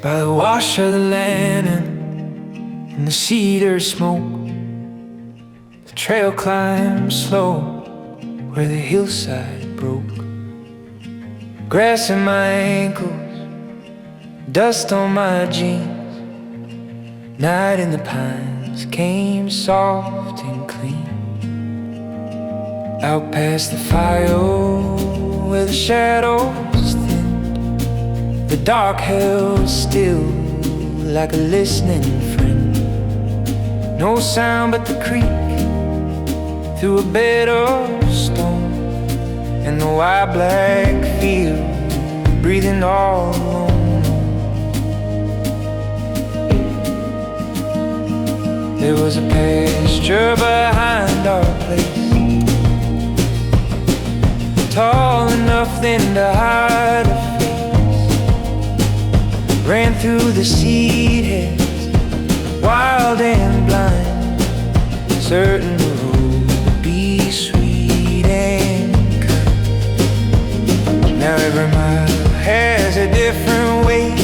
by the wash of the lantern and the cedar smoke. The trail climbs slow where the hillside broke. Grass in my ankles, dust on my jeans. Night in the pines came soft and clean. Out past the fire where the shadows thinned, the dark held still like a listening friend. No sound but the creek through a bed of stone, and the wide black field breathing all alone. There was a pasture behind our place, tall enough then to hide a face. Ran through the seed heads, wild and blind, certain the road would be sweet and kind. Now every mile has a different way.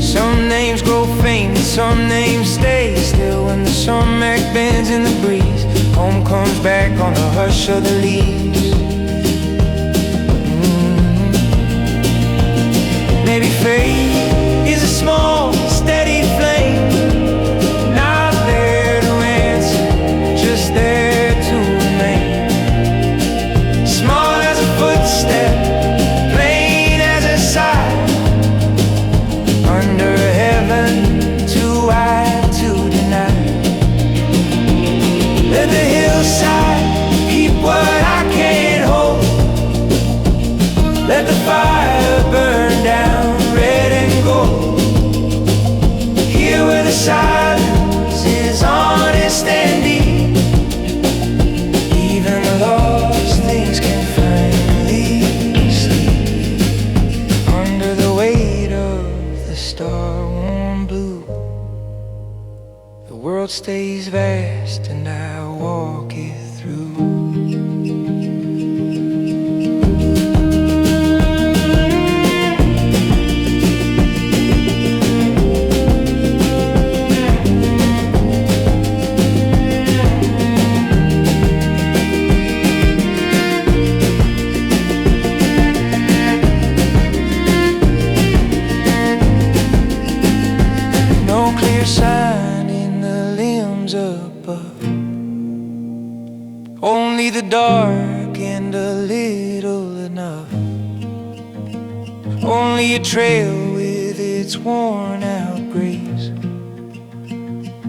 Some names grow faint, some names stay still. When the sumac bends in the breeze, home comes back on the hush of the leaves. Maybe fate is a small, steady flame, not there to answer, just there to remain. Small as a footstep, plain as a sigh, under heaven too wide to deny. Let the hillside keep what I can't hold. Let the fire burn down red and gold. Here where the silence is honest and deep, even the lost things can finally sleep. Under the weight of the star-warm blue, the world stays vast and I walk it through. Sign in the limbs above, only the dark and a little enough. Only a trail with its worn out grace,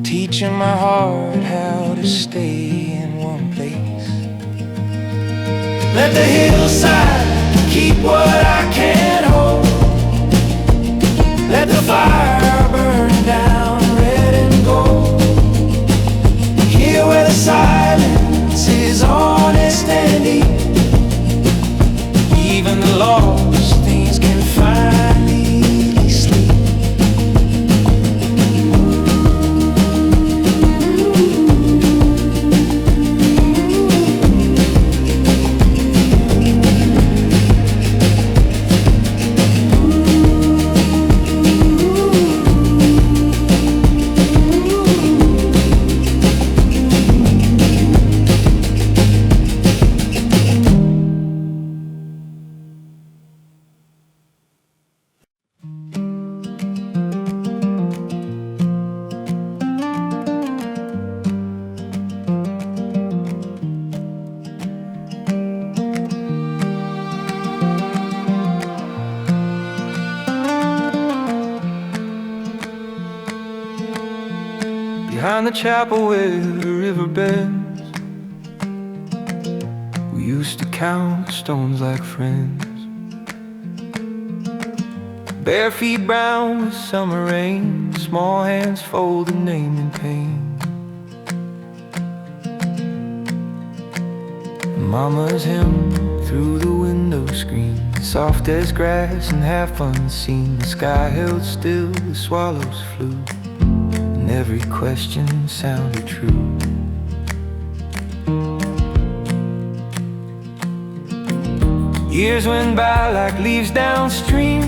teaching my heart how to stay in one place. Let the hillside keep what I can't hold. Let the fire burn down red and gold. Here where the silence is honest and deep, even the lost things can finally sleep. Behind the chapel where the river bends, we used to count stones like friends. Bare feet brown with summer rain, small hands folded, name in pain. Mama's hymn through the window screen, soft as grass and half unseen. The sky held still, the swallows flew, and every question sounded true. Years went by like leaves downstream,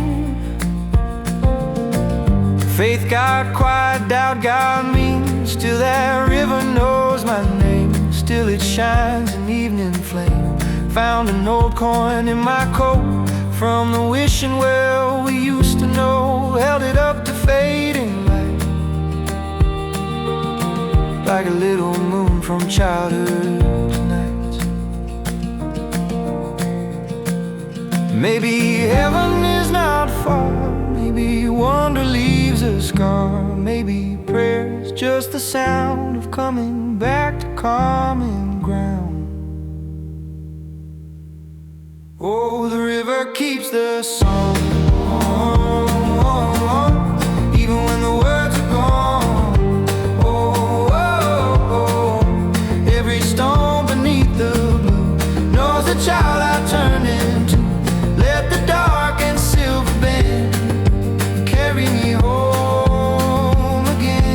Faith got quiet, doubt got me. Still that river knows my name. Still it shines an evening flame. Found an old coin in my coat from the wishing well we used to know. Held it up to fading light, like a little moon from childhood nights. Maybe heaven is not far. Maybe wonder leaves a scar. Maybe prayer's just the sound of coming back to common ground. Oh, the river keeps the song, even when the words are gone. Every stone beneath the blue knows the child I turned into. Let the dark and silver band carry me home again.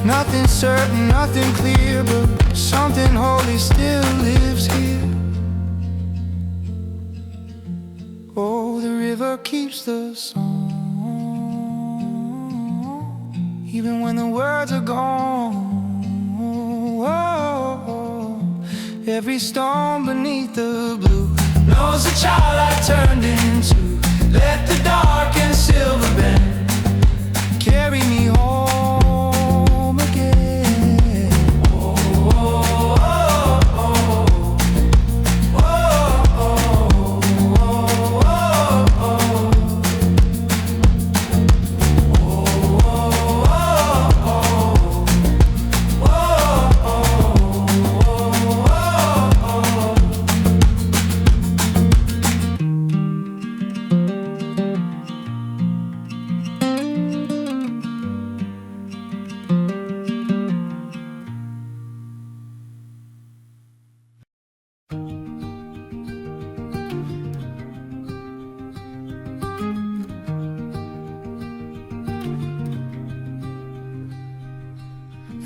'Nothing certain, nothing clear, but something holy still lives here. Oh, the river keeps the song, even when the words are gone. Oh, every stone beneath the blue knows the child I turned into. Let the dark and silver band carry me home again. Oh, oh, oh, oh. Oh, oh, oh, oh,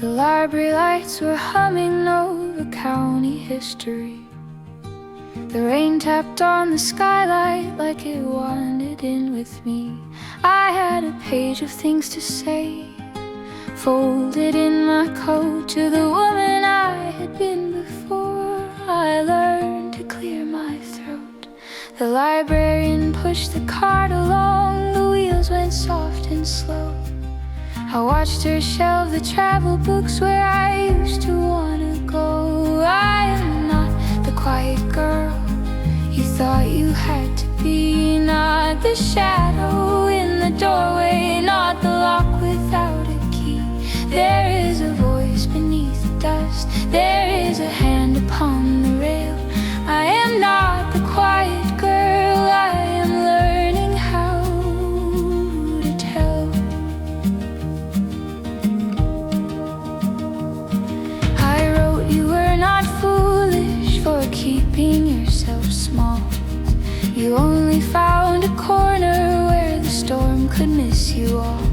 The library lights were humming over county history. The rain tapped on the skylight like it wanted in with me. I had a page of things to say, folded in my coat, to the woman I had been before I learned to clear my throat. The librarian pushed the cart along, the wheels went soft and slow. I watched her shelve the travel books where I used to wanna go. I am not the quiet girl you thought you had to be, not the shadow in the doorway, not the lock without a key. There is a voice beneath the dust, there is a hand upon the rail. I am not the quiet girl, I am learning how to tell. I wrote you were not foolish for keeping yourself small. You only found a corner where the storm could miss you all.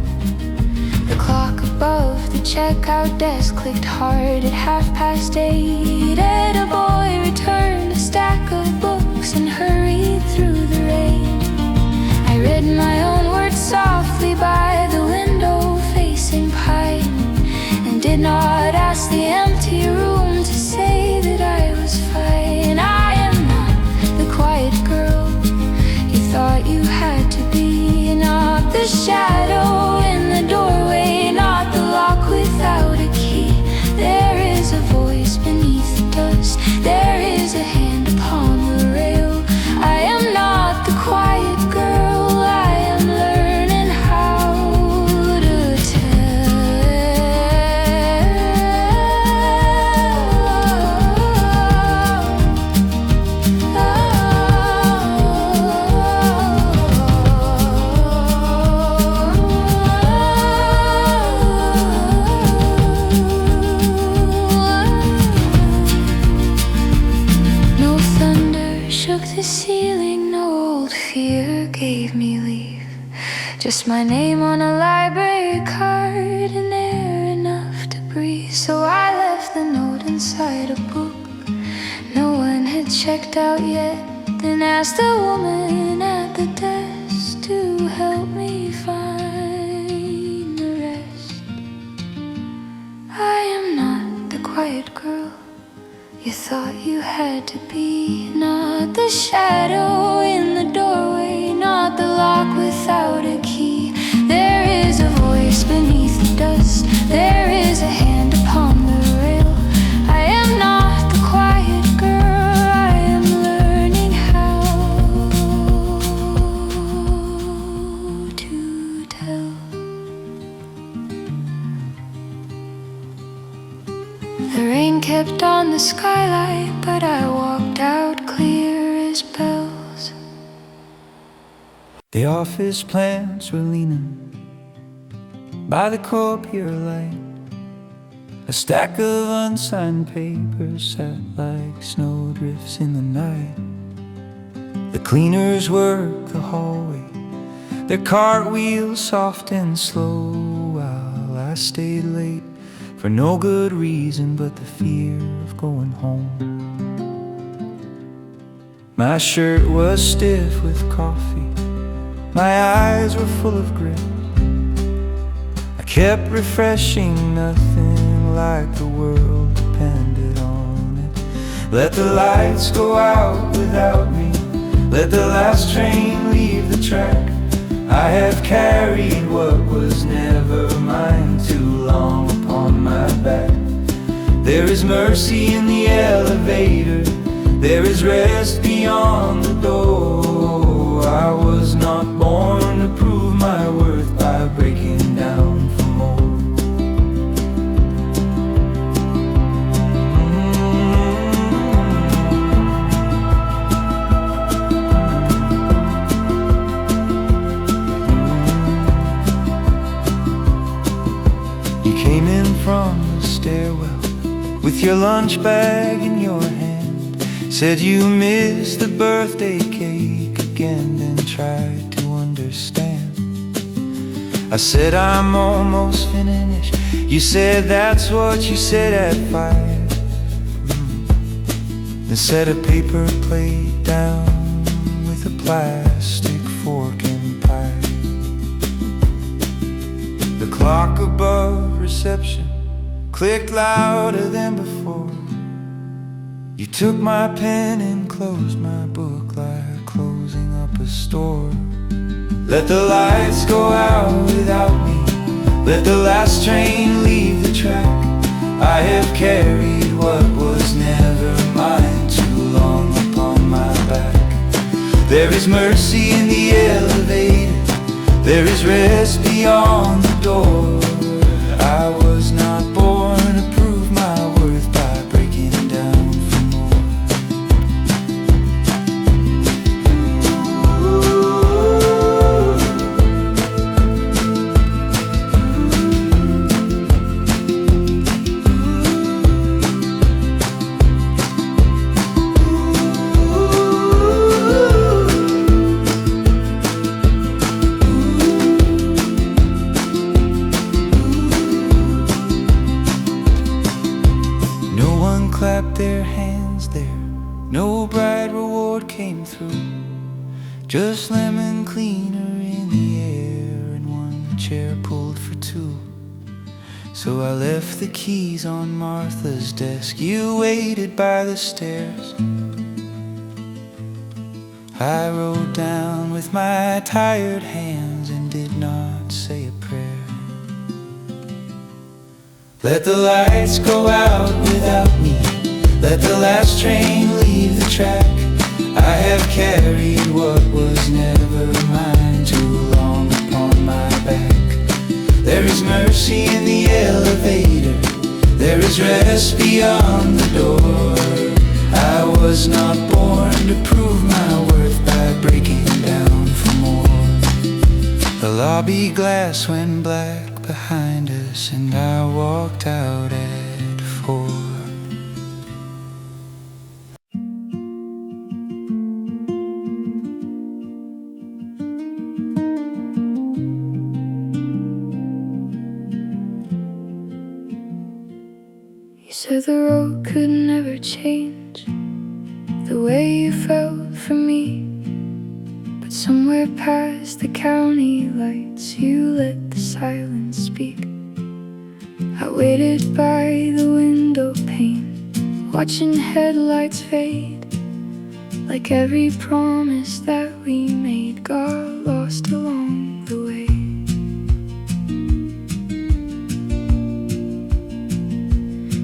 The clock above the checkout desk clicked hard at 8:30. And a boy returned a stack of books and hurried through the rain. I read my own words softly by the window facing pine, and did not ask the empty room to say that I was fine. I am not the quiet girl you thought you had to be, not the shadow in the doorway, not the lock without a key. There is a voice beneath the dust, the ceiling, no old fear gave me leave. Just my name on a library card and air enough to breathe. So I left the note inside a book no one had checked out yet, then asked the woman at the desk to help me find the rest. I am not the quiet girl you thought you had to be, not the shadow in the doorway, not the lock without a key. There is a voice beneath the dust, there is a hand upon the rail. I am not the quiet girl, I am learning how to tell. The rain kept on the skylight, but I walked out clear as bells. The office plants were leaning by the copier light. A stack of unsigned papers sat like snowdrifts in the night. The cleaners worked the hallway, their cartwheels soft and slow, while I stayed late for no good reason but the fear of going home. My shirt was stiff with coffee, my eyes were full of grit. I kept refreshing, nothing like the world depended on it. Let the lights go out without me, let the last train leave the track. I have carried what was never mine too long upon my back. There is mercy in the elevator, there is rest beyond the door. I was not born to prove my worth by breaking down for more. You came in from the stairwell with your lunch bag in your hand, said you missed the birthday cake again, then tried to understand. I said I'm almost finished. You said that's what you said at 5. Then set a paper plate down with a plastic fork and pie. The clock above reception clicked louder than before. You took my pen and closed my book like closing up a store. Let the lights go out without me, let the last train leave the track. I have carried what was never mine too long upon my back. There is mercy in the elevator, there is rest beyond the door. I was not born to prove my worth by breaking down for more. Clapped their hands there, no bright reward came through, just lemon cleaner in the air and one chair pulled for two. So I left the keys on Martha's desk, you waited by the stairs. I wrote down with my tired hands and did not say a prayer. Let the lights go out without me, let the last train leave the track. I have carried what was never mine too long upon my back. There is mercy in the elevator, there is rest beyond the door. I was not born to prove my worth by breaking down for more. The lobby glass went black behind us and I walked out at 4. Said the road could never change the way you felt for me, but somewhere past the county lights you let the silence speak. I waited by the window pane, watching headlights fade, like every promise that we made got lost along the way.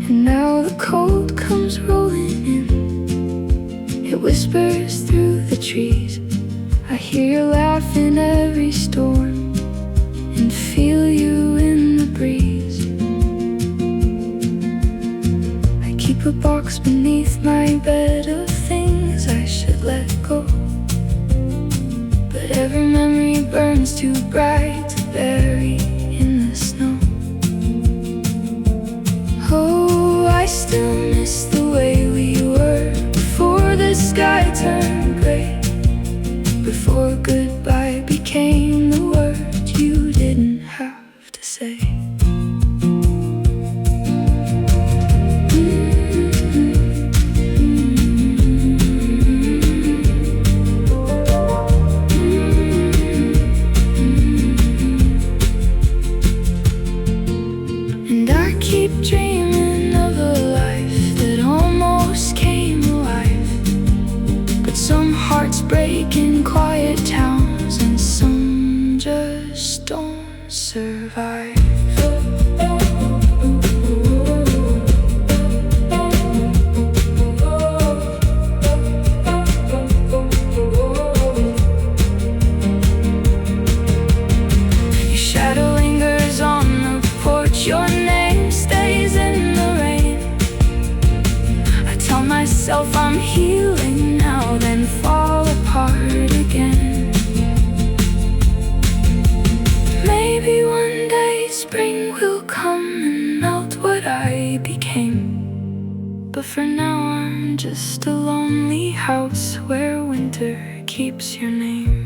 And now the cold comes rolling in, it whispers through the trees. I hear you laugh in every storm and feel you in the breeze. I keep a box beneath my bed of things I should let go, but every memory burns too bright to bury in the snow. Oh, I still miss the way we were before the sky turned gray, before goodbye became the word you didn't have to say. And I keep dreaming of a life that almost came alive, but some hearts break in quiet towns and some just don't survive. Your shadow lingers on the porch, your name stays in the rain. I tell myself I'm healing now, then fall apart again. Maybe one day spring will come and melt what I became, but for now I'm just a lonely house where winter keeps your name.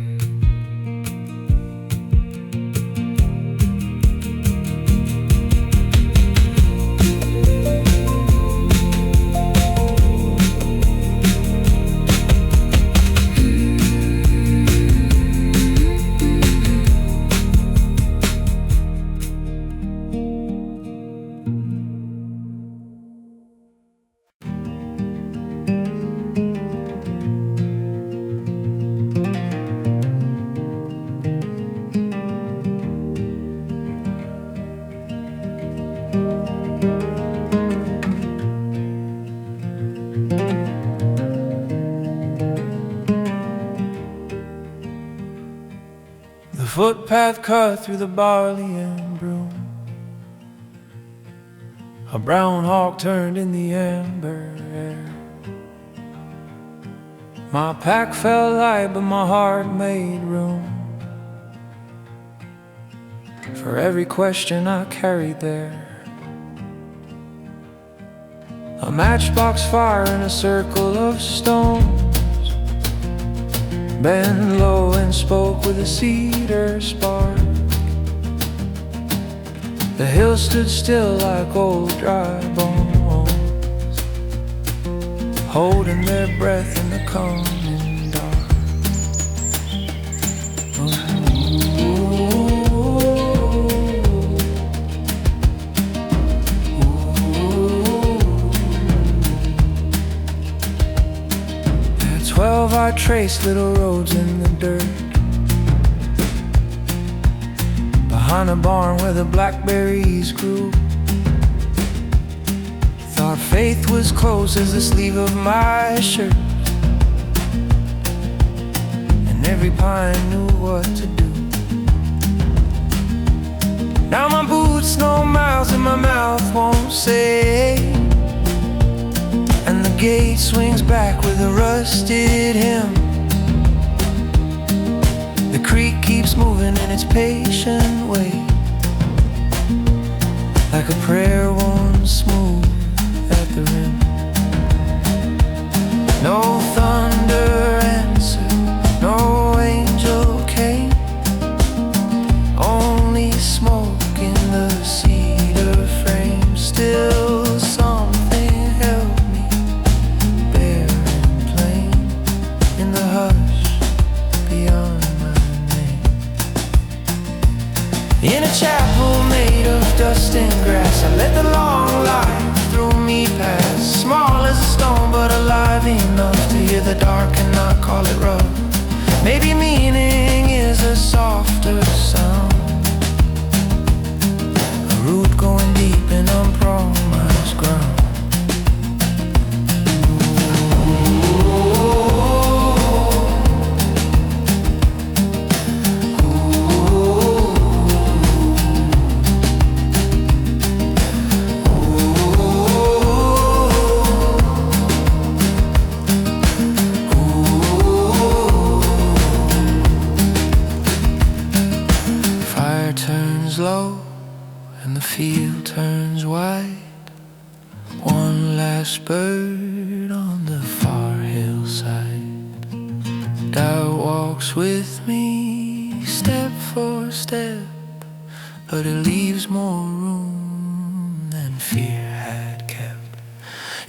The footpath cut through the barley and broom, a brown hawk turned in the amber air. My pack felt light, but my heart made room for every question I carried there. A matchbox fire in a circle of stones, bent low and spoke with a cedar spark. The hills stood still like old dry bones, holding their breath in the coming dark. At 12 I traced little roads in the dirt, behind a barn where the blackberries grew. Thought faith was close as the sleeve of my shirt, and every pine knew what to do. Now my boots know miles and my mouth won't say, and the gate swings back with a rusted hem. The creek keeps moving in its patient way, like a prayer worn smooth at the rim. No thunder answered, no angel came, only smoke in the cedar frame. Still something let the long light through me pass. Small as a stone but alive enough to hear the dark and not call it rough. Maybe meaning is a softer sound, a root going deep in unpromised ground. Low and the field turns white. One last bird on the far hillside. Doubt walks with me step for step, but it leaves more room than fear had kept.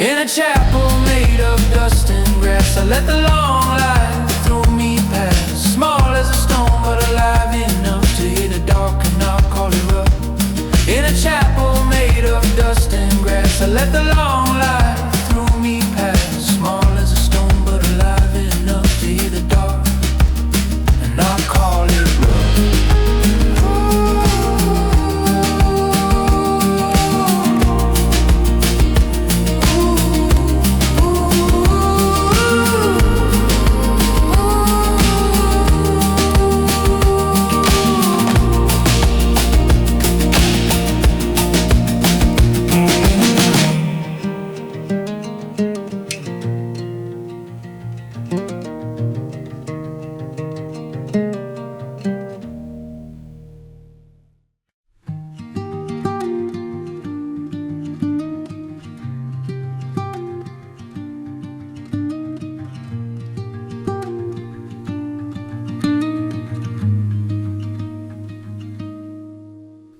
In a chapel made of dust and grass, I let the long light through me pass. Small as a stone but alive enough to hear the dark and not call it rough. In a chapel made of dust and grass, I let the long light through me pass. Small as a stone but alive enough to hear the dark and not call it rough.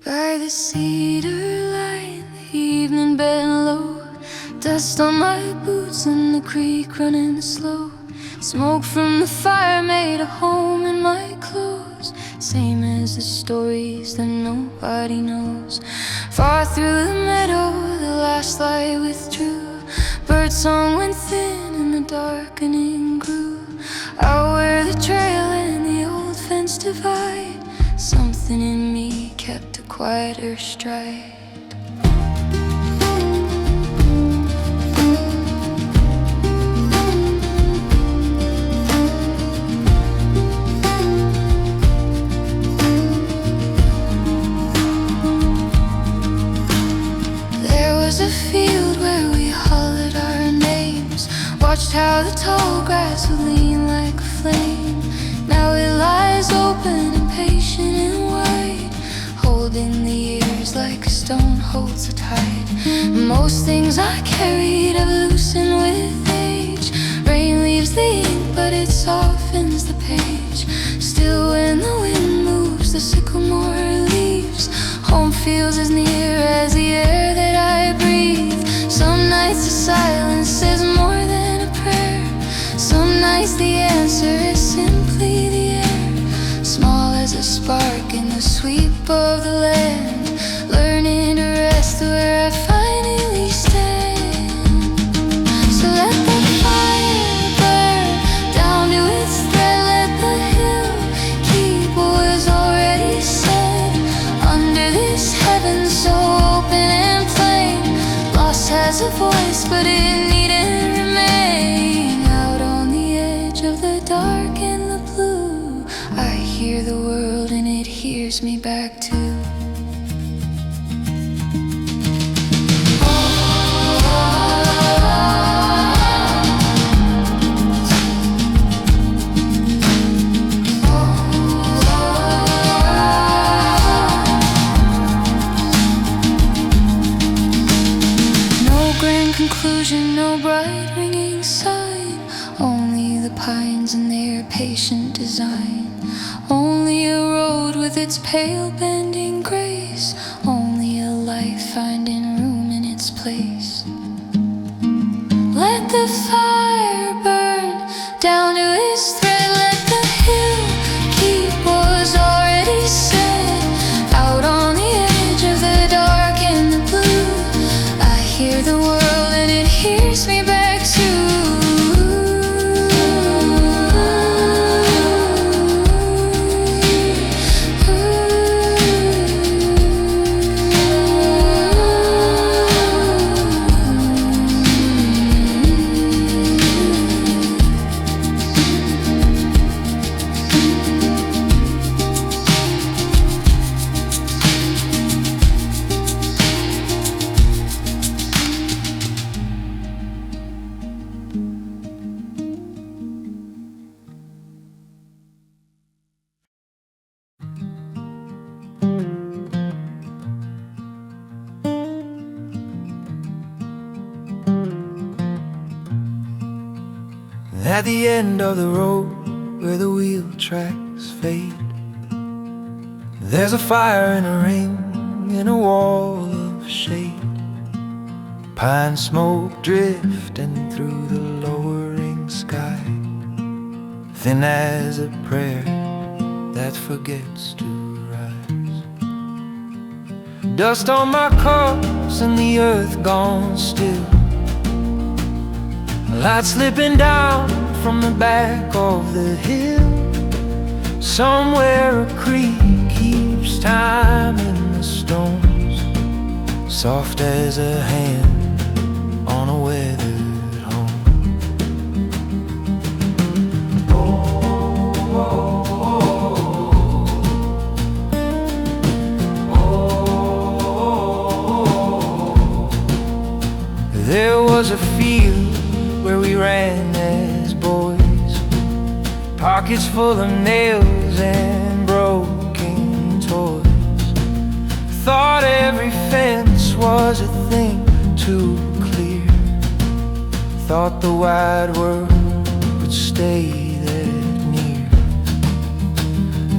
By the cedar line, the evening bent low, dust on my boots and the creek running slow. Smoke from the fire made a home in my clothes, same as the stories that nobody knows. Far through the meadow, the last light withdrew. Birdsong went thin and the darkening grew. Out where the trail and the old fence divide, something in me kept a quieter stride. There was a field where we hollered our names, watched how the tall grass would lean like a flame. Now it lies open and patient and wide, holding the years like a stone holds a tide. Most things I carried have loosened with age. Rain leaves the ink but it softens the page. Still when the wind moves the sycamore leaves, home feels as near as the air that I breathe. Some nights the silence is more than a prayer. Some nights the answer is simply the air. Small as a spark in the sweep of the land, learning to rest where I finally stand. So let the fire burn down to its thread. Let the hill keep what was already said. Under this heaven so open and plain, loss has a voice but it needn't remain. Out on the edge of the dark and the blue, I hear the world and it hears me back too. Conclusion, no bright ringing sign, only the pines and their patient design. Only a road with its pale bending grace, only a life finding room in its place. Let the fire burn down to its thread. Let the hill keep what was already said. Out on the edge of the dark and the blue, At the end of the road where the wheel tracks fade, there's a fire and a ring in a wall of shade. Pine smoke drifting through the lowering sky, thin as a prayer that forgets to rise. Dust on my clothes and the earth gone still, light slipping down from the back of the hill. Somewhere a creek keeps time in the stones, soft as a hand on a weathered home. There was a field where we ran as boys, pockets full of nails and broken toys. Thought every fence was a thing to clear, thought the wide world would stay that near.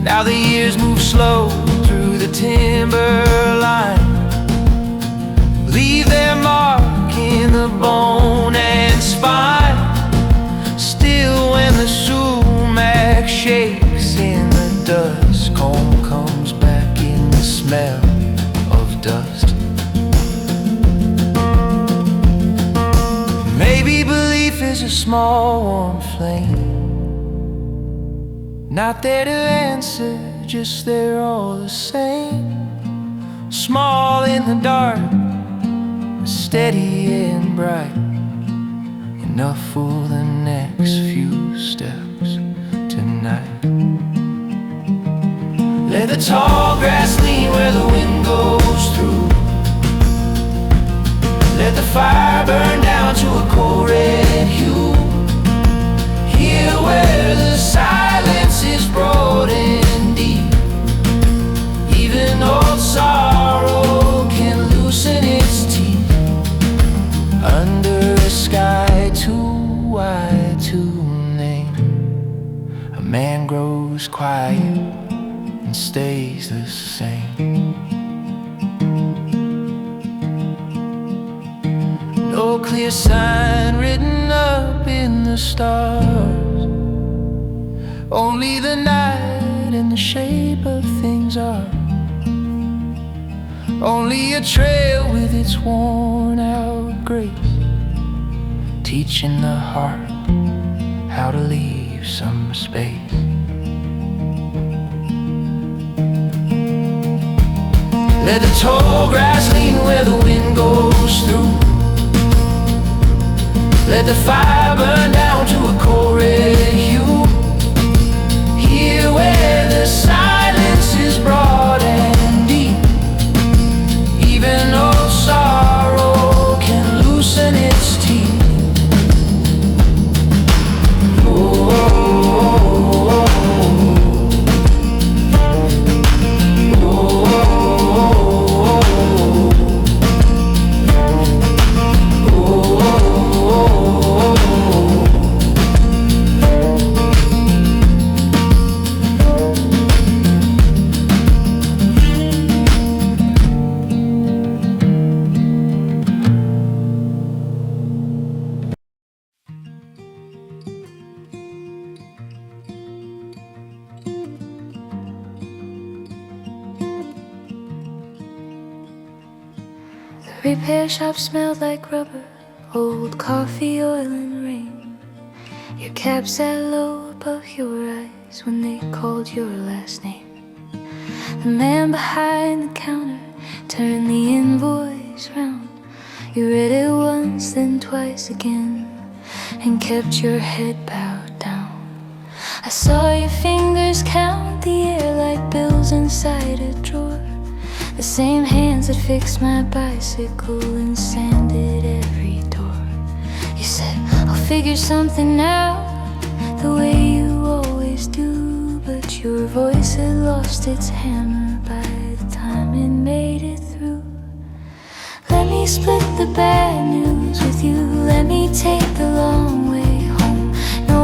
Now the years move slow through the timberline, leave their mark in the bone and spine. Still when the sumac shakes in the dust, home comes back in the smell of dust. Maybe belief is a small warm flame, not there to answer, just there all the same. Small in the dark, steady and bright, enough for the next few steps tonight. Let the tall grass lean where the wind goes through, let the fire burn down to a cold red hue. Here where the silence is broad and deep, even old sorrow can loosen its teeth. Under a sky too wide to name, a man grows quiet and stays the same. No clear sign written up in the stars, only the night and the shape of things are. Only a trail with its worn out grace, teaching the heart how to leave some space. Let the tall grass lean where the wind goes through, let the fire burn down to a cold red hue. Here where the silence is broad and deep, even old sorrow can loosen its teeth. Repair shop smelled like rubber, old coffee, oil and rain. Your cap sat low above your eyes when they called your last name. The man behind the counter turned the invoice round. You read it once, then twice again, and kept your head bowed down. I saw your fingers count the air like bills inside a drawer, the same hands that fixed my bicycle and sanded every door. You said, I'll figure something out, the way you always do. But your voice had lost its hammer by the time it made it through. Let me split the bad news with you, let me take the long way home. No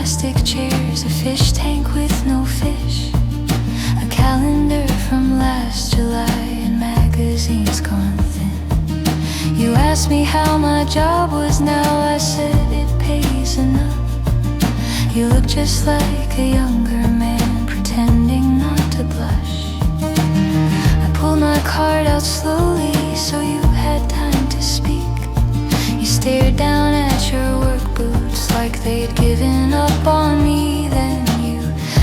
plastic chairs, a fish tank with no fish, a calendar from last July, and magazines gone thin. You asked me how my job was now, I said it pays enough. You look just like a younger man, pretending not to blush. I pulled my card out slowly so you had time to speak. You stared down at your work boots like they'd given up on me. Then you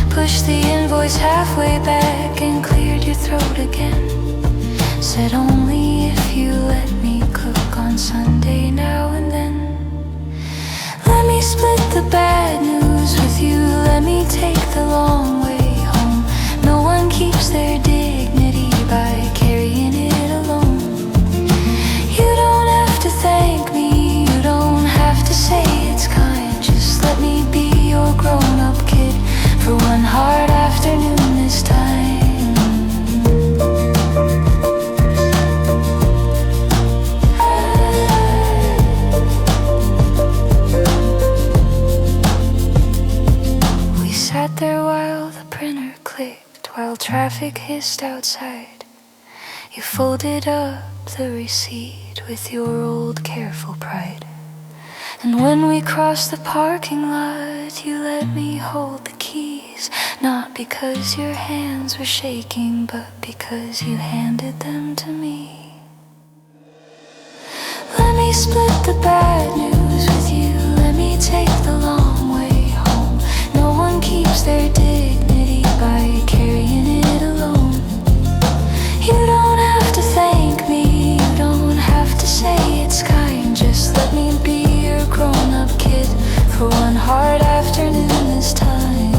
pushed the invoice halfway back and cleared your throat again. Said only if you let me cook on Sunday now and then. Let me split the bad news with you, let me take the long way home. No one keeps their dignity by carrying it alone. You don't have to thank me, you don't have to say it's kind. Just let me be your grown-up kid for one hard afternoon this time. Sat there while the printer clicked, while traffic hissed outside. You folded up the receipt with your old careful pride. And when we crossed the parking lot, you let me hold the keys. Not because your hands were shaking, but because you handed them to me. Let me split the bad news with you, let me take the long way home. No one keeps their dignity by carrying it alone. You don't have to thank me, you don't have to say it's kind. Just let me be your grown-up kid for one hard afternoon this time.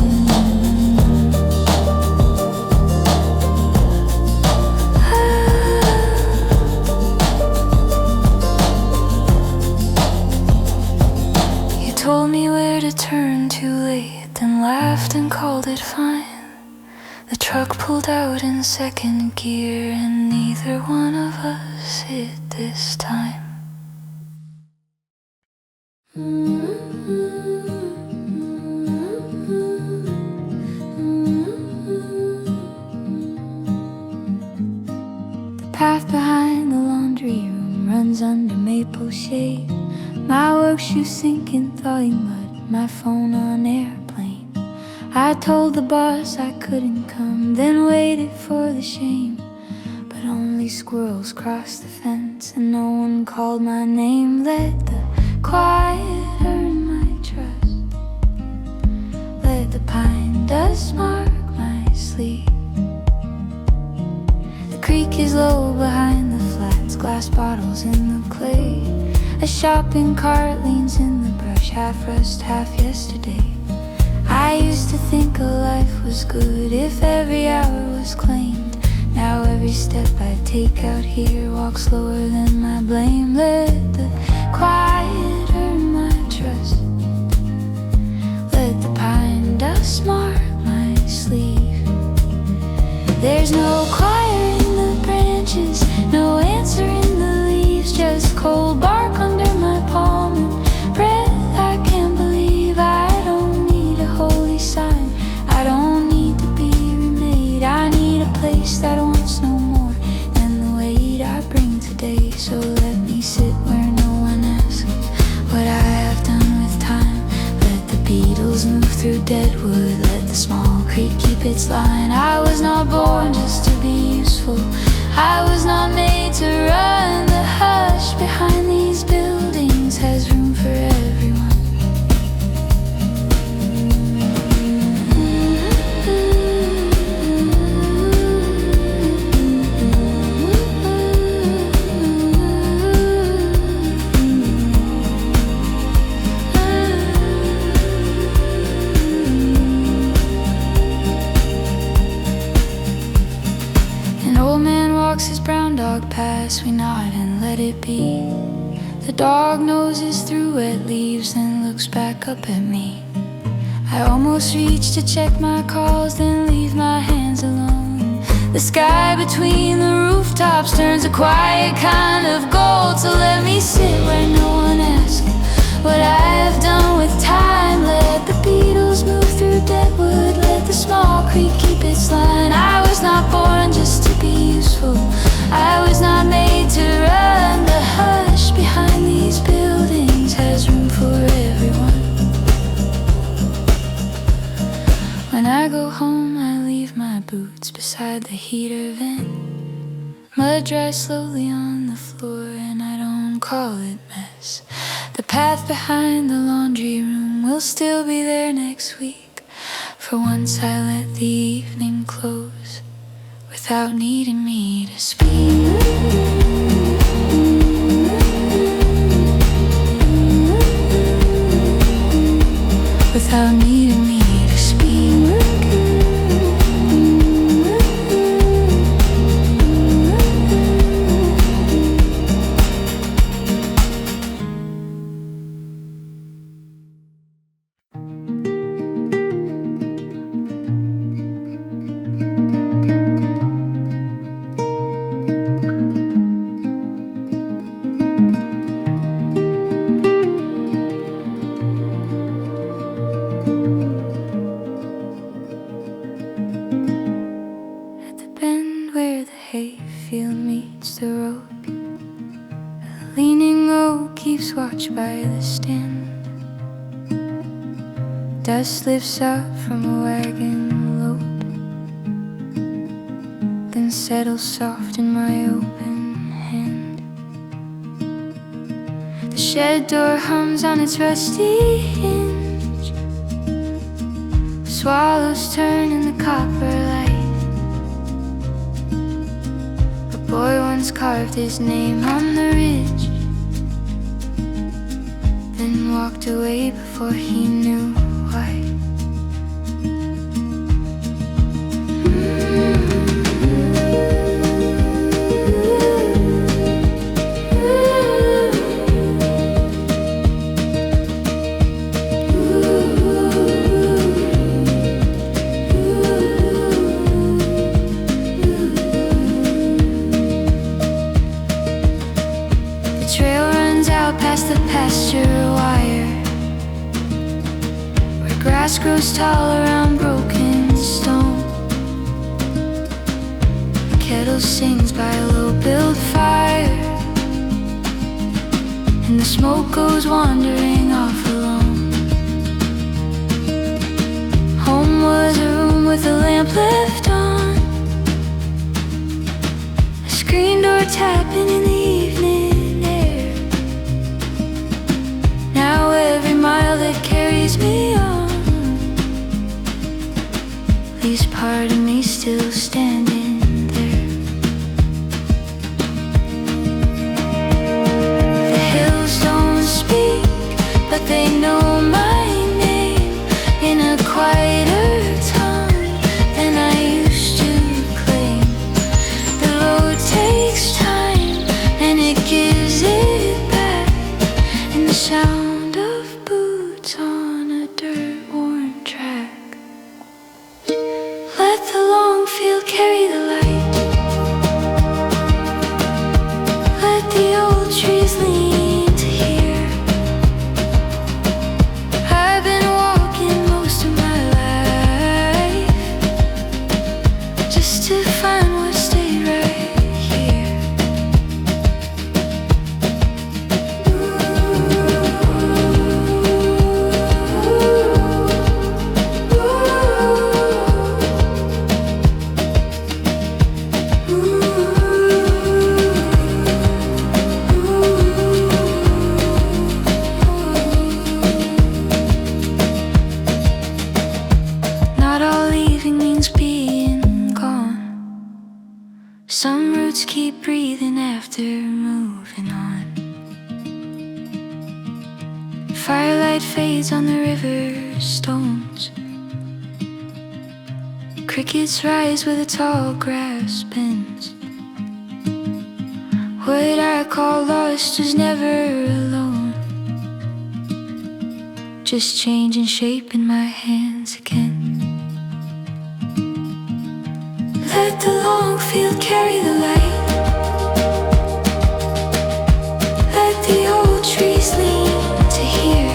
You told me where to turn too late, then laughed and called it fine. The truck pulled out in second gear, and neither one of us hit this time. The path behind the laundry room runs under maple shade. My work shoes sinking, thawing mud, my phone on airplane. I told the boss I couldn't come, then waited for the shame. But only squirrels crossed the fence, and no one called my name. Let the quiet earn my trust, let the pine dust mark my sleep. The creek is low behind the flats, glass bottles in the clay. A shopping cart leans in the brush, half rust, half yesterday. I used to think a life was good if every hour was claimed. Now every step I take out here walks slower than my blame. Let the quiet earn my trust, let the pine dust mark my sleeve. There's no choir in the branches, no answer in the leaves, just cold bark under my palm and breath I can't believe. I don't need a holy sign, I don't need to be remade. I need a place that wants no more than the weight I bring today. So let me sit where no one asks what I have done with time. Let the Beatles move through deadwood, let the small creek keep its line. I was not born just to be useful, I was not made to run. The hush behind these buildings has room for everyone. An old man walks his brown dog past, we nod and let it be. The dog noses through wet leaves, then looks back up at me. I almost reach to check my calls, then leave my hands alone. The sky between the rooftops turns a quiet kind of gold. So let me sit where no one asks what I have done with time. Let the Beatles its line. I was not born just to be useful. I was not made to run. The hush behind these buildings has room for everyone. When I go home, I leave my boots beside the heater vent. Mud dries slowly on the floor, and I don't call it mess. The path behind the laundry room will still be there next week. For once I let the evening close without needing me to speak. Without needing me to speak. Hayfield meets the road. A leaning oak keeps watch by the stand. Dust lifts up from a wagon load, then settles soft in my open hand. The shed door hums on its rusty hinge. Swallows turn in the copper light. Boy once carved his name on the ridge, then walked away before he knew why. Past the pasture wire, where grass grows tall around broken stone. The kettle sings by a low-built fire, and the smoke goes wandering off alone. Home was a room with a lamp left on, a screen door tapping in the evening. Now every mile that carries me on leaves part of me still standing there. The hills don't speak, but they know my name in a quieter tongue than I used to claim. The road takes time, and it gives it back in the sound on a dirt-worn track. Let the long field carry the light. Let the old trees lean to hear. I've been walking most of my life just to find what stayed right here. Some roots keep breathing after moving on. Firelight fades on the river stones. Crickets rise where the tall grass bends. What I call lost was never alone, just changing shape in my hands again. Let the long field carry the light. Let the old trees lean to hear.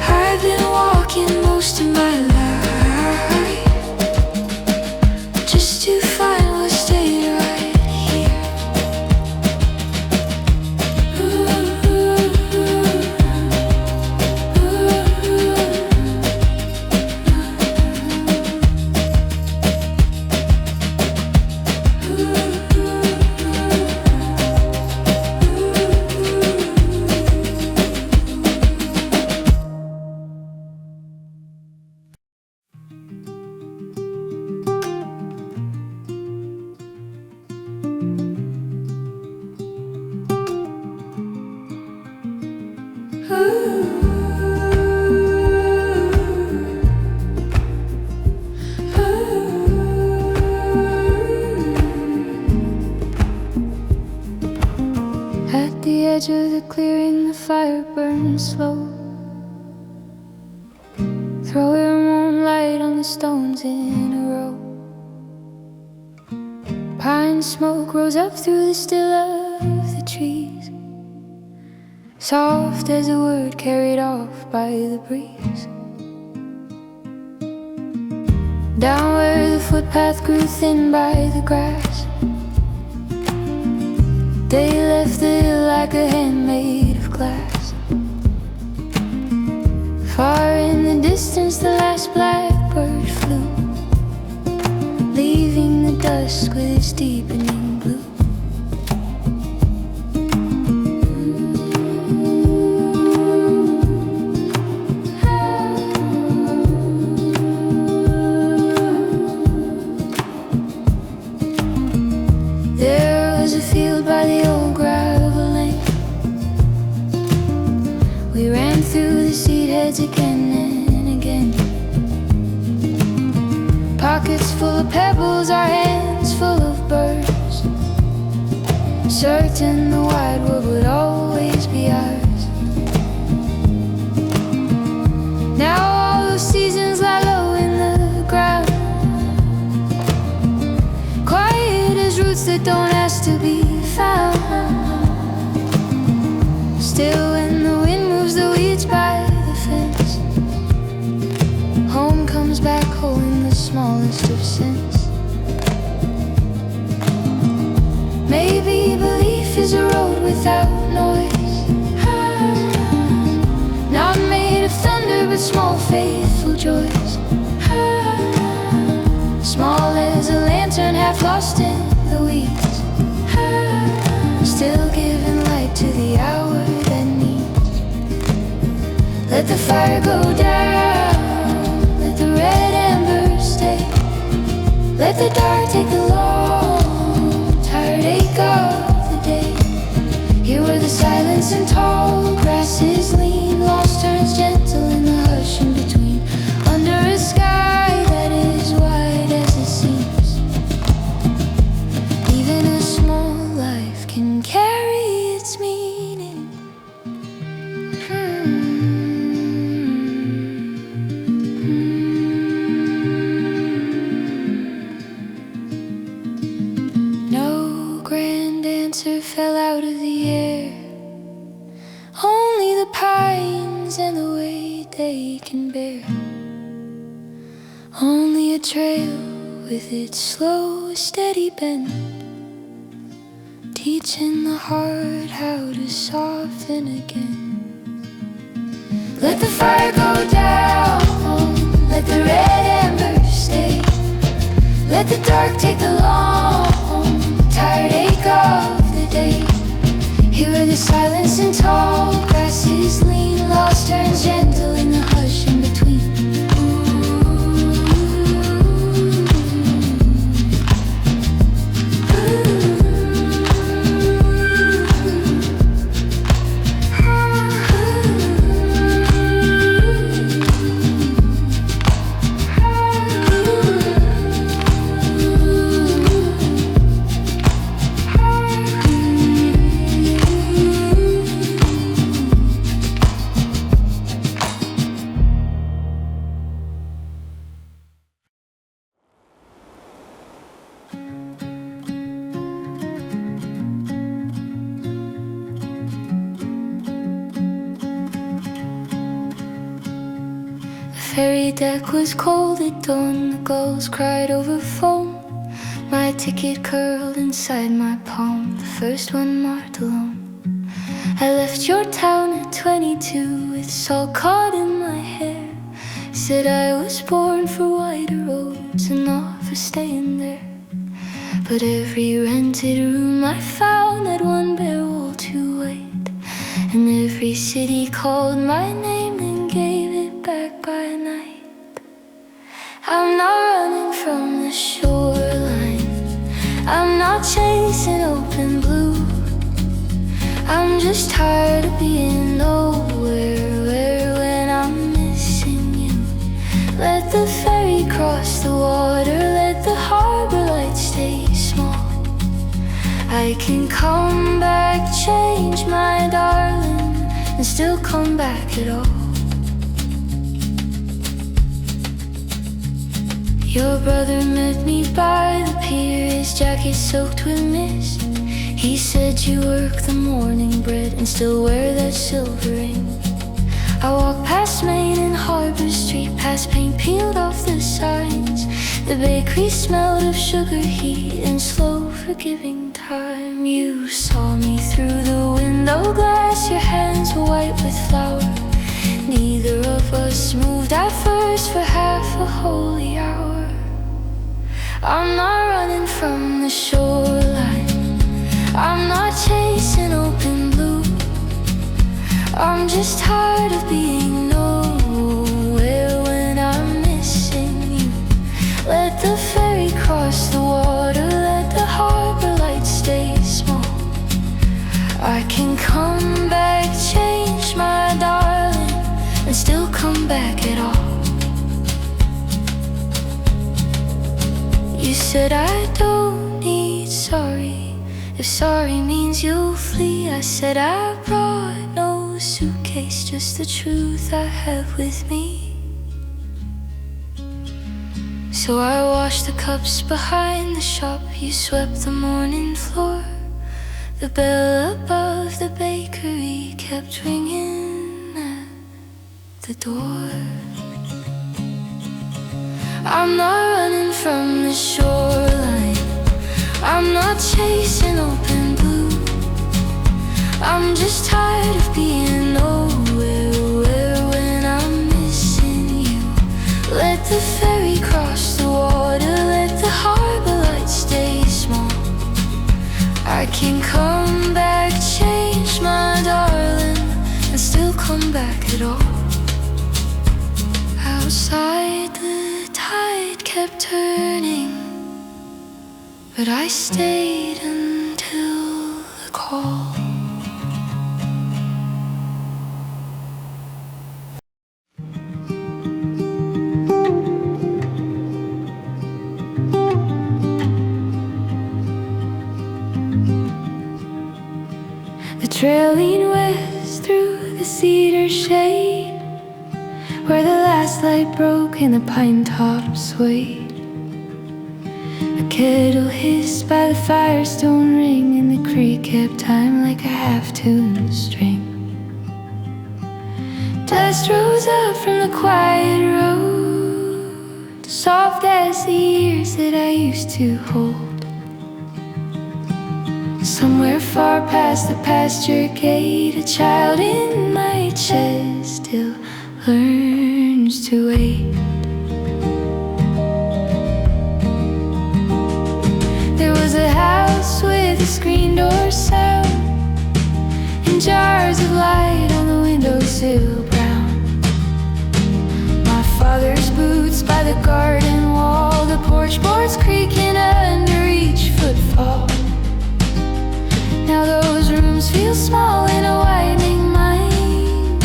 I've been walking most of my life fire burn slow. Throw your moonlight on the stones in a row. Pine smoke rose up through the still of the trees, soft as a word carried off by the breeze. Down where the footpath grew thin by the grass, they left the hill like a hand made of glass. Far in the distance the last blackbird flew, leaving the dusk with its deepening blue. There was a field by the old gravel lane. We ran through the seed heads again and again. Pockets full of pebbles, our hands full of birds, certain the wide world would always be ours. Now all those seasons lie low in the ground, quiet as roots that don't ask to be found. Still when the wind moves the weeds by the fence, home comes back whole in the smallest of sins. Maybe belief is a road without noise, not made of thunder but small faithful joys. Small as a lantern half lost in the weeds, still giving light to the hour that needs. Let the fire go down, let the red embers stay. Let the dark take the long, tired ache of the day. Here where the silence and tall grasses lean, lost turns gentle in the hush in between. Under a sky that is wide as it seems, even a small life can carry its meaning. No grand answer fell out of the air, only the pines and the weight they can bear. Only a trail with its slow, steady bend, teaching the heart how to soften again. Let the fire go down, let the red embers stay. Let the dark take the long, tired ache of the day. Here where the silence and tall grasses lean, lost turns gentle in the hush in between. Ferry deck was cold at dawn, the gulls cried over foam. My ticket curled inside my palm, the first one marked alone. I left your town at 22 with salt caught in my hair. Said I was born for wider roads and not for staying there. But every rented room I found had one bare wall to wait, and every city called my name and gave it back by night. I'm not running from the shoreline, I'm not chasing open blue. I'm just tired of being nowhere, where when I'm missing you. Let the ferry cross the water, let the harbor lights stay small. I can come back, change my darling, and still come back at all. Your brother met me by the pier, his jacket soaked with mist. He said you work the morning bread and still wear that silver ring. I walked past Main and Harbor Street, past paint peeled off the signs. The bakery smelled of sugar, heat, and slow forgiving time. You saw me through the window glass, your hands were white with flour. Neither of us moved at first for half a holy hour. I'm not running from the shoreline, I'm not chasing open blue. I'm just tired of being nowhere when I'm missing you. Let the ferry cross the water, let the harbor lights stay small. I can come back, change my darling, and still come back at all. You said I don't need sorry, if sorry means you'll flee. I said I brought no suitcase, just the truth I have with me. So I washed the cups behind the shop, you swept the morning floor. The bell above the bakery kept ringing at the door. I'm not running from the shoreline, I'm not chasing open blue. I'm just tired of being nowhere when I'm missing you. Let the ferry cross the water, let the harbor lights stay small. I can come back, change my darling, and still come back at all. Outside the tide kept turning, but I stayed until the call. The trail leaned west through the cedar shade, where the last light broke and the pine tops swayed. A kettle hissed by the firestone ring, and the creek kept time like a half-tuned string. Dust rose up from the quiet road, soft as the years that I used to hold. Somewhere far past the pasture gate, a child in my chest still learns to wait. There was a house with a screen door sound, and jars of light on the windowsill brown. My father's boots by the garden wall, the porch boards creaking under each footfall. Now those rooms feel small in a widening mind,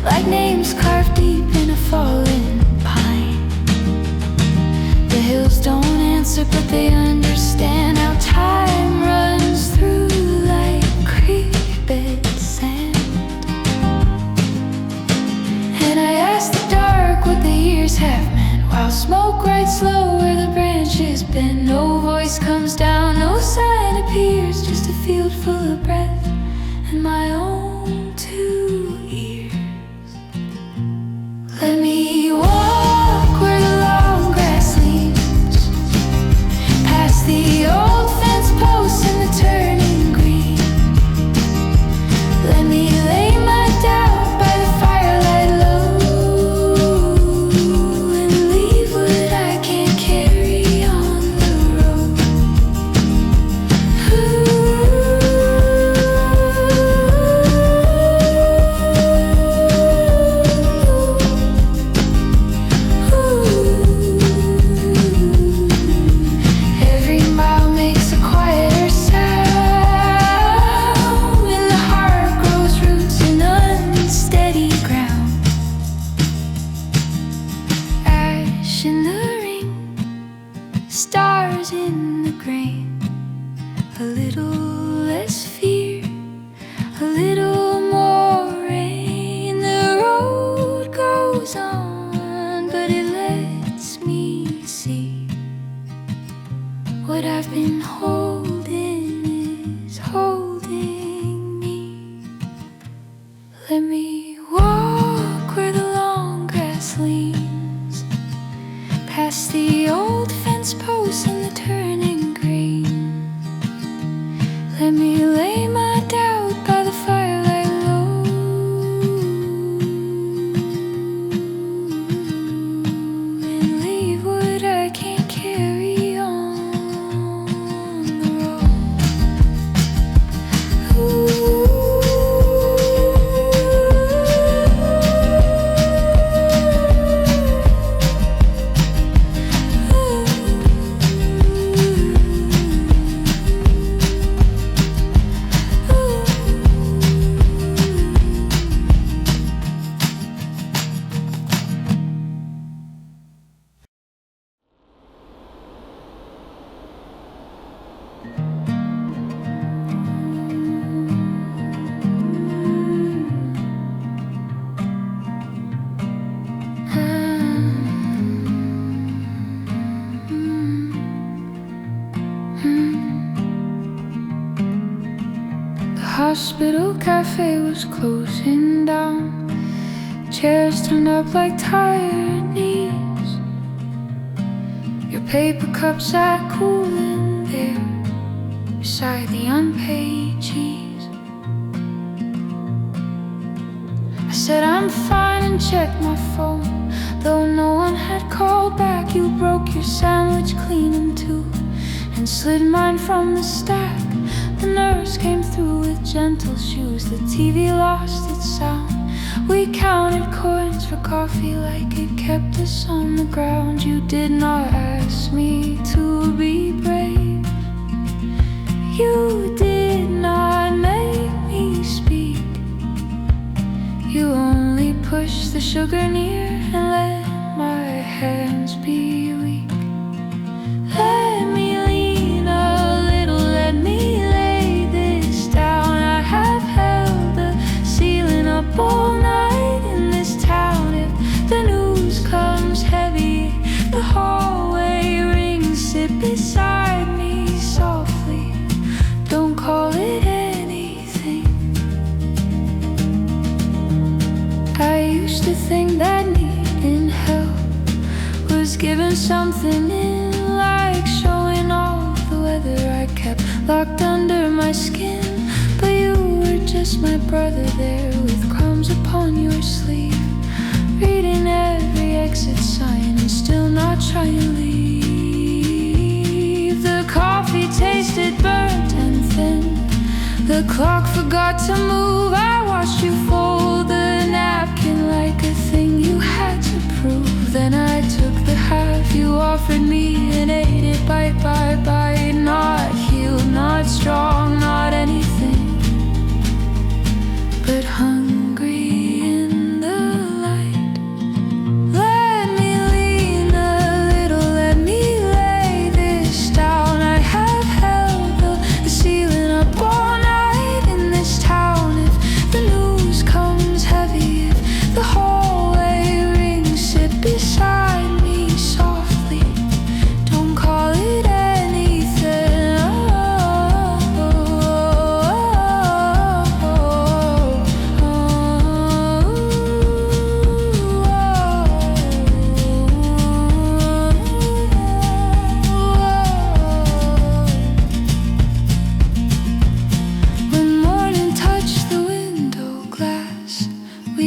like names carved deep in a fallen pine. The hills don't answer, but they understand how time runs through like creek bed sand. And I ask the dark what the years have meant, while smoke rides slow where the branches bend. No voice comes down, no sign appears, just a field full of breath and my own 2 ears. Let me walk where the long grass leaves, past the old fence posts and the turning green. Let me lay my doubt by the firelight low, and leave what I can't carry on the road. Every mile makes a quieter sound when the heart grows roots in unsteady ground. Ash in the ring, stars in the grain. A little less fear, a little more rain. the old fence posts and the turning green. Let me lay my doubt by the firelight low, and leave what I can't carry on the road. Ooh. Hospital cafe was closing down. Chairs turned up like tired knees. Your paper cup sat cooling there beside the unpaid cheese. I said I'm fine and checked my phone, though no one had called back. You broke your sandwich clean in two and slid mine from the stack. The nurse came through with gentle shoes. The TV lost its sound. We counted coins for coffee like it kept us on the ground. You did not ask me to be brave. You did not make me speak. You only pushed the sugar near and let my hands be weak. Let me lean a little, let me all night in this town. If the news comes heavy, the hallway rings. Sit beside me softly, don't call it anything. I used to think that needing help was giving something in, like showing off the weather I kept locked under my skin. But you were just my brother there with crumbs upon your sleeve, reading every exit sign and still not trying to leave. The coffee tasted burnt and thin. The clock forgot to move. I watched you fold the napkin like a thing you had to prove. Then I took the half you offered me and ate it bite by bite. Not healed, not strong, not anything, but hungry in the light. Let me lean a little, let me lay this down. I have held the ceiling up all night in this town. If the news comes heavy, if the hallway rings, sit beside me softly, don't call it anything.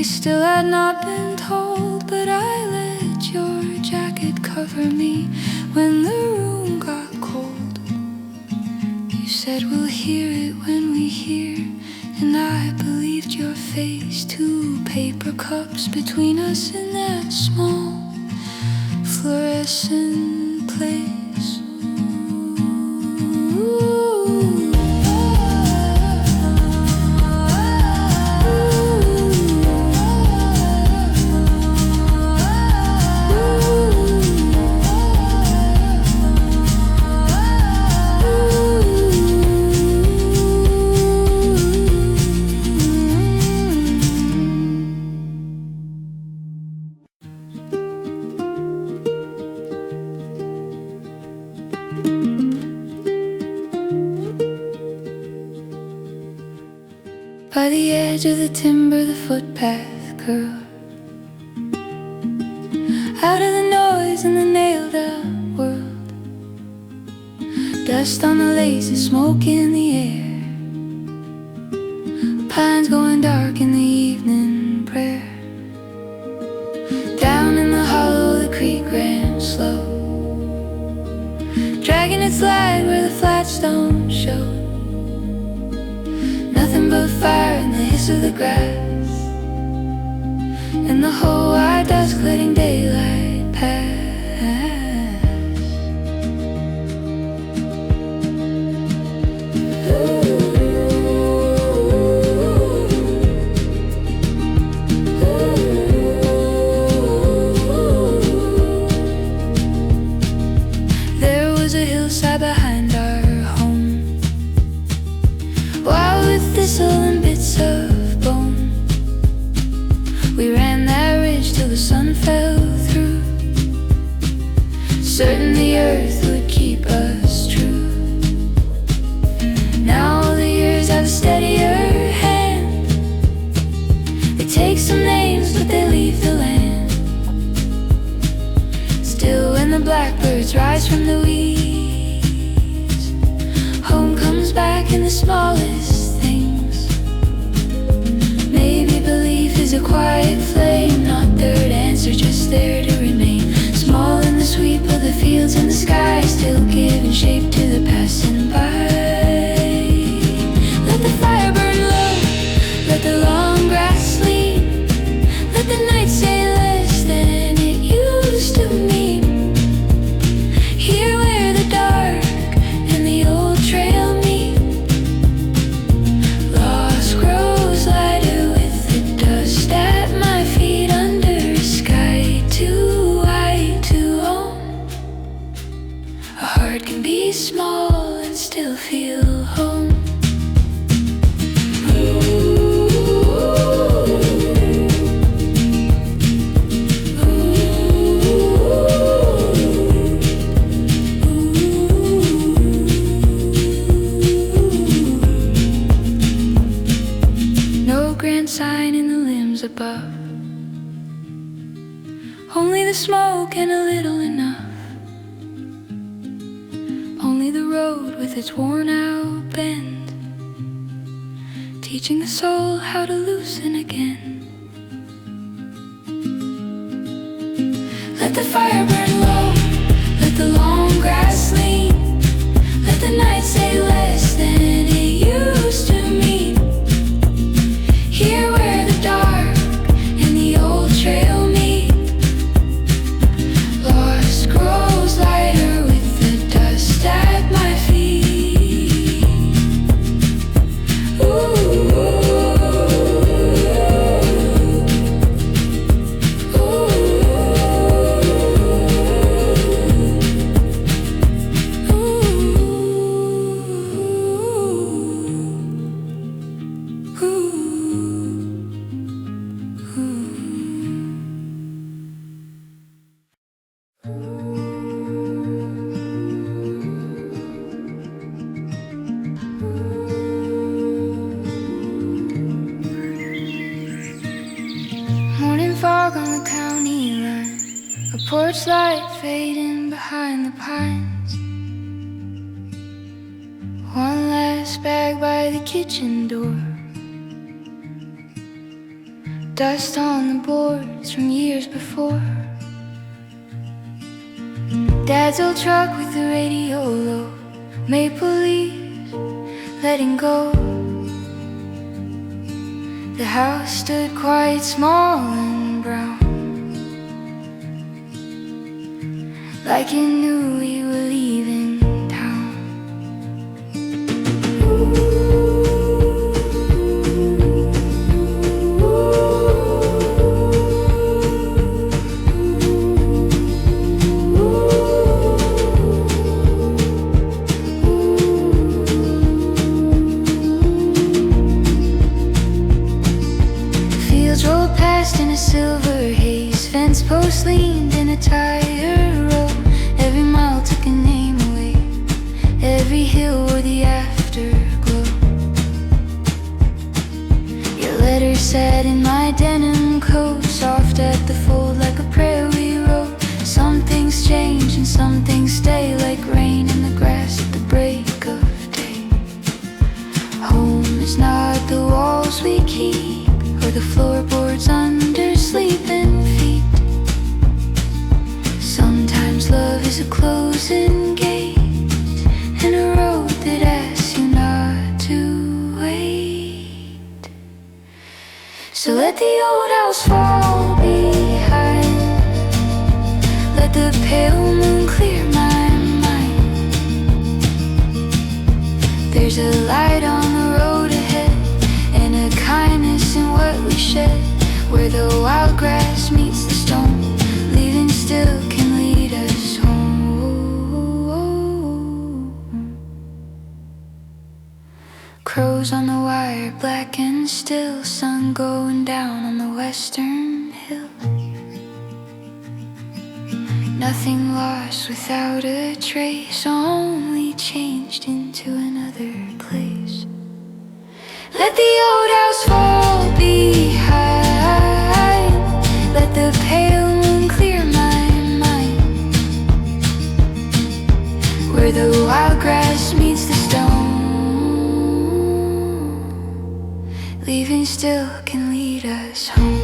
Still had not been told, but I let your jacket cover me when the room got cold. You said we'll hear it when we hear, and I believed your face. 2 paper cups between us in that small fluorescent place. By the edge of the timber, the footpath curled out of the noise and the nailed out Dust on the lazy smoke in the air. Pines going dark in the evening prayer. Down in the hollow the creek ran slow, dragging its light where the flat stones show. Nothing but fire and the hiss of the grass, and the whole wide dusk letting daylight pass. There was a hillside behind our home, wild with thistle and bits of bone. We ran that ridge till the sun fell through, certain the earth would keep us true. Now all the years have a steadier hand. They take some names but they leave the land. Still when the blackbirds rise from the weeds, home comes back in the smallest things. Maybe belief is a quiet flame, not third answer, just there to remain. Small in the sweep of the fields and the sky, still giving shape to the passing by. Let the fire burn low, let the long grass sleep, let the night say less than it used to mean. Here where the dark and the old trail meet, lost grows lighter with the dust at my feet, under a sky too wide to own. A heart can be small and still feel home. No grand sign in the limbs above, only the smoke and a little enough. Only the road with its worn out bend, teaching the soul how to loosen again. Let the fire burn low, let the long grass lean, let the night say less than it used to mean. Here where the dark and the old trail meet, lost grows lighter with the dust at my feet. Ooh, morning fog on the county line, a porch light fading behind the pines. One last bag by the kitchen door, dust on the boards from years before. Dad's old truck with the radio low, maple leaves letting go. The house stood quite small and brown, like it knew we were leaving town. Rolled past in a silver haze, fence post leaned in a tire row. Every mile took a name away, every hill wore the afterglow. Your letter sat in my denim coat, soft at the fold like a prayer we wrote. Some things change and some things stay, like rain in the grass at the break. is a closing gate and a road that asks you not to wait. So let the old house fall behind, let the pale moon clear my mind. There's a light on the road ahead and a kindness in what we shed, where the wild grass meets the stone, leaving still can lead us home. Crows on the wire, black and still, sun going down on the western hill. Nothing lost without a trace, only changed into another place. Let the old house fall behind, let the pale moon clear my mind, where the wild grass meets the stone, leaving still can lead us home.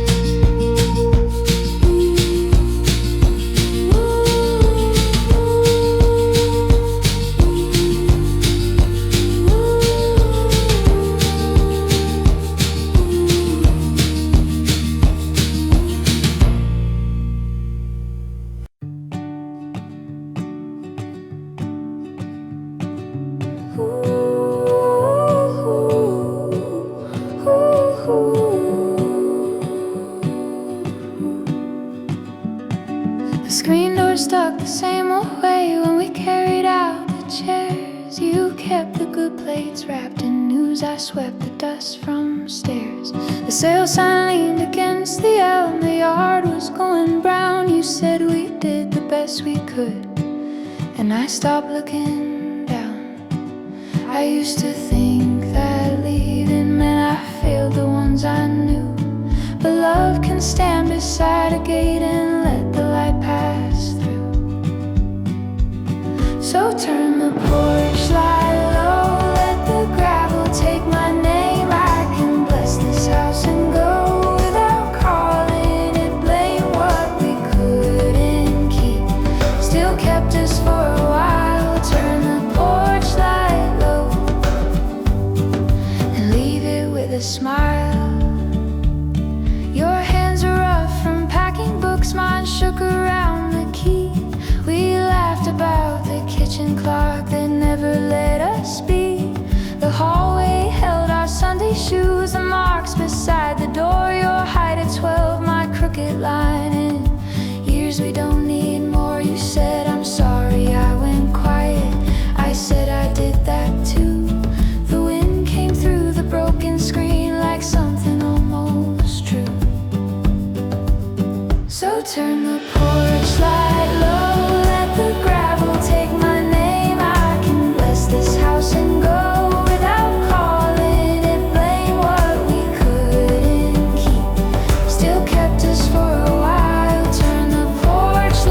The screen door stuck the same old way when we carried out the chairs. You kept the good plates wrapped in news, I swept the dust from stairs. The sale sign leaned against the elm, the yard was going brown. You said we did the best we could, and I stopped looking down. I used to think that leaving meant I failed the ones I knew, but love can stand beside a gate and let the light pass through. So turn the porch light low, let the gravel take my name. I can bless this house and go without calling it blame. What we couldn't keep still kept us for a while. Turn the porch light low and leave it with a smile. Your hands are rough from packing books, mine shook around the key. We laughed about the kitchen clock that never let us be. The hallway held our Sunday shoes, the marks beside the door. Your height at 12, my crooked line. In years we don't need more. You said I'm sorry, I went quiet. I said I did that too. The wind came through the broken screen like something almost true. So turn the porch light low, let the gravel take my name. I can bless this house and go without calling it blame. What we couldn't keep still kept us for a while. Turn the porch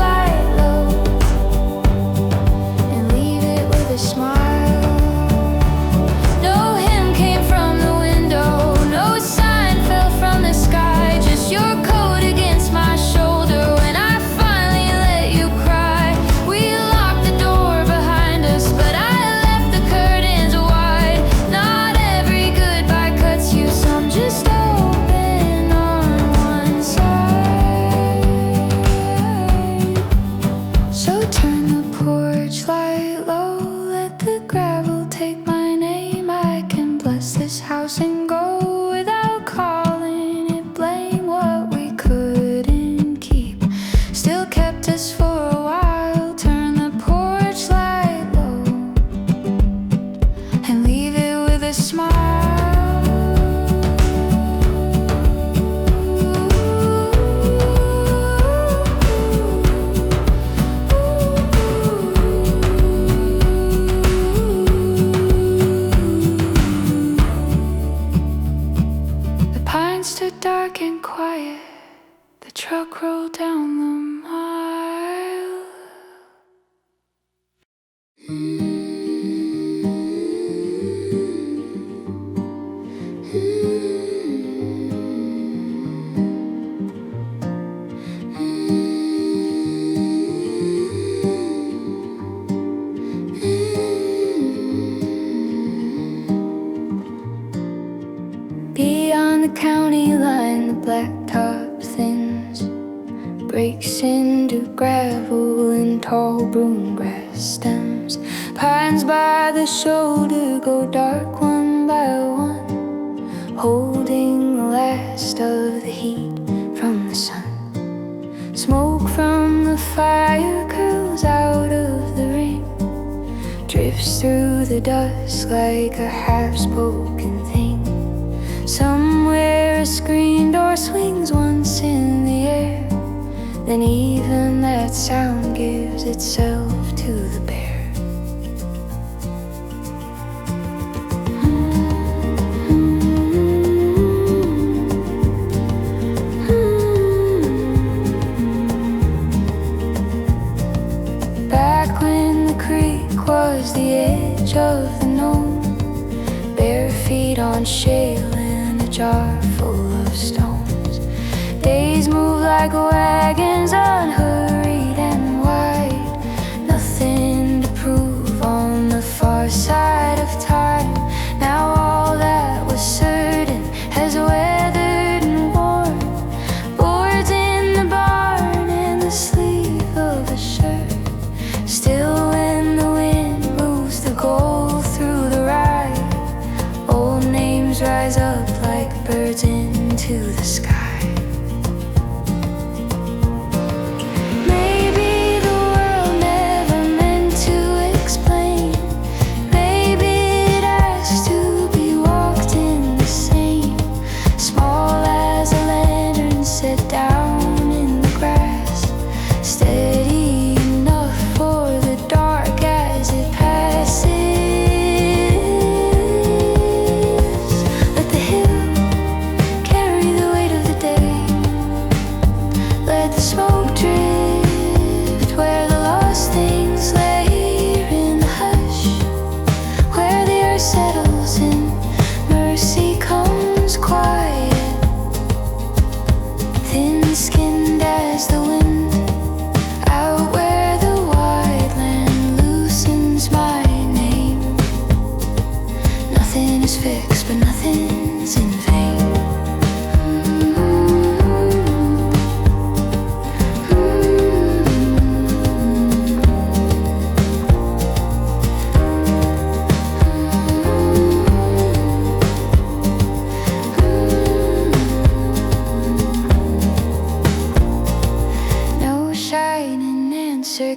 and tall broom grass stems. Pines by the shoulder go dark one by one, holding the last of the heat from the sun. Smoke from the fire curls out of the ring, drifts through the dust like a half-spoken thing. Somewhere a screen door swings once in the air, then even that sound gives itself to the bear. Back when the creek was the edge of the known, bare feet on shale in a jar full of stones. Days move like wagons, unhurried and wide. Nothing to prove on the far side of time. Now all that was certain has weathered and worn. Boards in the barn and the sleeve of a shirt. Still when the wind moves the gold through the ride, old names rise up like birds into the sky.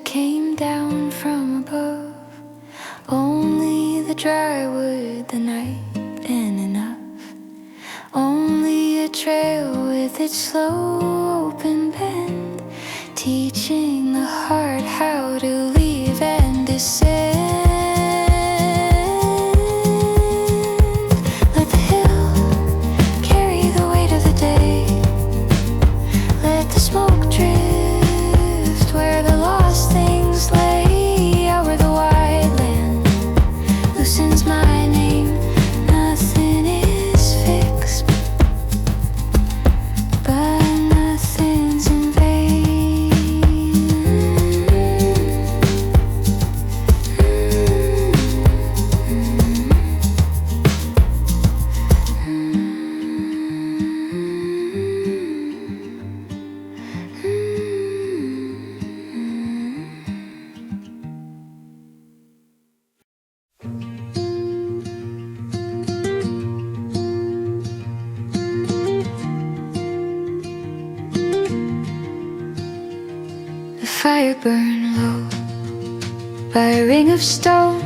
Came down from above, only the dry wood, the night, and enough. Only a trail with its slow open bend, teaching the heart how to leave and descend. Let the hill carry the weight of the day. Let the smoke drift where the lost things lay. Out where the wide land loosens my name. Nothing is fixed, but nothing's in vain. The fire burned low by a ring of stone.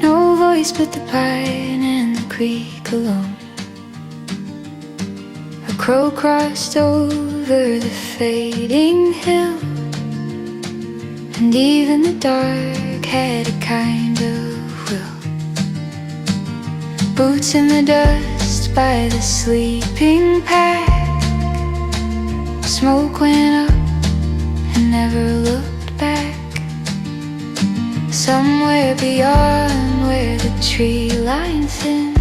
No voice but the pine and the creek alone. A crow crossed over the fading hill, and even the dark had a kind of will. Boots in the dust by the sleeping pack. Smoke went up and never looked back. Somewhere beyond where the tree line thinned,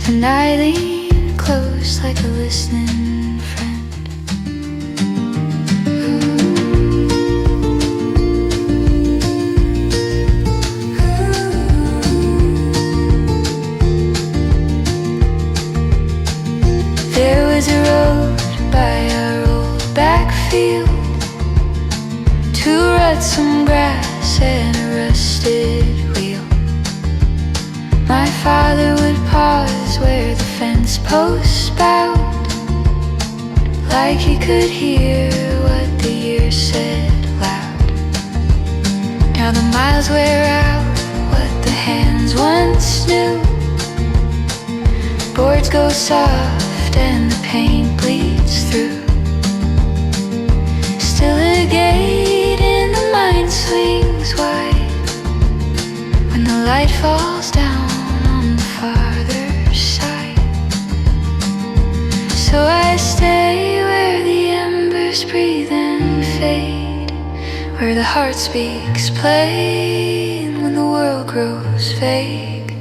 and I leaned close like a listening friend. There was a road by our old back field, some grass and a rusted wheel. My father would pause where the fence posts bowed, like he could hear what the years said loud. Now the miles wear out what the hands once knew. Boards go soft and the paint bleeds through. Still a gate in the mind swings wide when the light falls down on the farther side. So I stay where the embers breathe and fade, where the heart speaks plain when the world grows vague,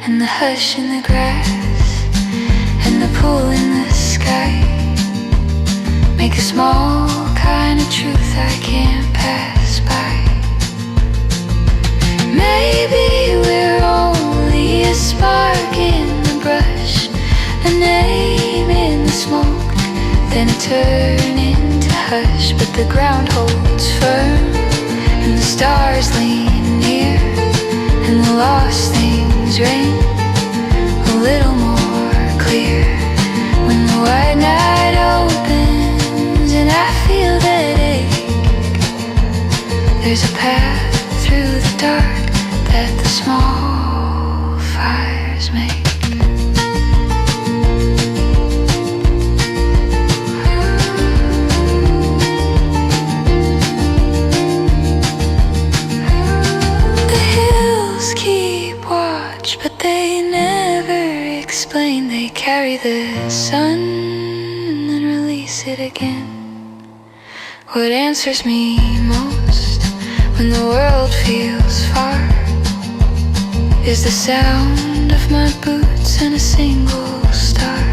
and the hush in the grass and the pool in the sky make a small kind of truth I can't pass by. Maybe we're only a spark in the brush, a name in the smoke, then a turn into hush. But the ground holds firm and the stars lean near, and the lost things rain a little more clear when the white night opens and I feel that ache. There's a path through the dark that the small fires make. The hills keep watch, but they never explain. They carry the sun and release it again. What answers me most when the world feels far is the sound of my boots and a single star.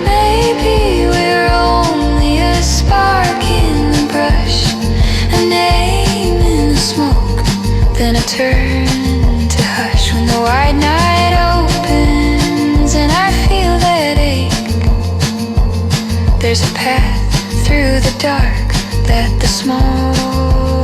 Maybe we're only a spark in the brush, a name in the smoke, then a turn to hush when the white night opens and I feel that ache. There's a path through the dark that the small